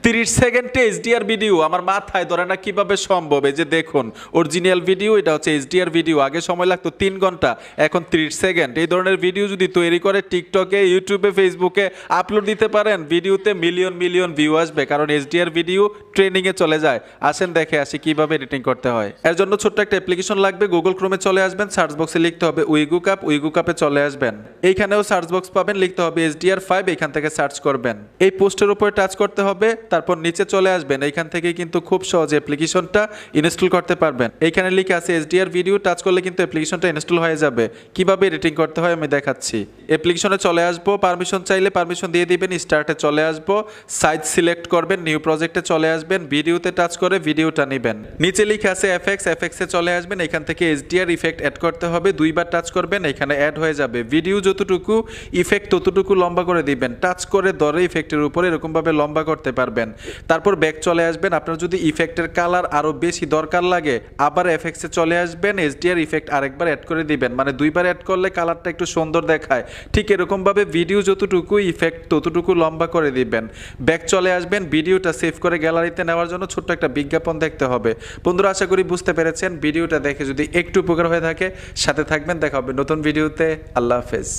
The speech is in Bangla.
30 সেকেন্ডে এইচডিআর ভিডিও আমার মাথায় ধরে না কিভাবে সম্ভব। এই যে দেখুন অরিজিনাল ভিডিও, এটা হচ্ছে এইচডিআর ভিডিও। আগে সময় লাগতো 3 ঘন্টা, এখন 30 সেকেন্ড। এই ধরনের ভিডিও যদি তৈরি করে টিকটকে, ইউটিউবে, ফেসবুকে আপলোড দিতে পারেন, ভিডিওতে মিলিয়ন মিলিয়ন ভিউ আসবে, কারণ এইচডিআর ভিডিও ট্রেনিংয়ে চলে যায়। আসেন দেখে আসি কিভাবে এডিটিং করতে হয়। এর জন্য ছোট্ট একটা অ্যাপ্লিকেশন লাগবে। গুগল ক্রোমে চলে আসবেন, সার্চ বক্সে লিখতে হবে উইগুকাপ, উইগুকাপে চলে আসবেন। এইখানেও সার্চ বক্স পাবেন, লিখতে হবে HDR5, এখান থেকে সার্চ করবেন। এই পোস্টের উপরে টাচ করতে হবে, তারপর নিচে চলে আসবেন। এইখান থেকে কিন্তু খুব সহজে অ্যাপ্লিকেশনটা ইনস্টল করতে পারবেন। এইখানে লিখে আছে HDR ভিডিও, টাচ করলে কিন্তু অ্যাপ্লিকেশনটা ইনস্টল হয়ে যাবে। কিভাবে এডিটিং করতে হয় আমি দেখাচ্ছি। অ্যাপ্লিকেশনে চলে আসবো, পারমিশন চাইলে পারমিশন দিয়ে দিবেন, স্টার্টে চলে আসবো, সাইজ সিলেক্ট করবেন, নিউ প্রজেক্টে চলে আসবেন, ভিডিওতে টাচ করে ভিডিওটা নেবেন। নিচে লিখে আছে এফএক্স, এফএক্সে চলে আসবেন। এখান থেকে HDR ইফেক্ট অ্যাড করতে হবে, দুইবার টাচ করবেন, এখানে অ্যাড হয়ে যাবে। ভিডিও যতটুকু ইফেক্ট ততটুকু লম্বা করে দিবেন, টাচ করে ধরে ইফেক্টের উপরে এরকমভাবে লম্বা করতে পারবেন। তারপর ব্যাক চলে আসবেন। আপনার যদি ইফেক্টের কালার আরও বেশি দরকার লাগে, আবার এফএক্সে চলে আসবেন, HDR ইফেক্ট আরেকবার অ্যাড করে দিবেন, মানে দুইবার অ্যাড করলে কালারটা একটু সুন্দর দেখায়। ঠিক এরকমভাবে ভিডিও যতটুকু ইফেক্ট ততটুকু লম্বা করে দিবেন। ব্যাক চলে আসবেন, ভিডিওটা সেভ করে গ্যালারিতে নেওয়ার জন্য ছোট্ট একটা বিজ্ঞাপন দেখতে হবে। বন্ধুরা আশা করি বুঝতে পেরেছেন। ভিডিওটা দেখে যদি একটু উপকার হয়ে থাকে সাথে থাকবেন। দেখা হবে নতুন ভিডিওতে। আল্লাহ হাফেজ।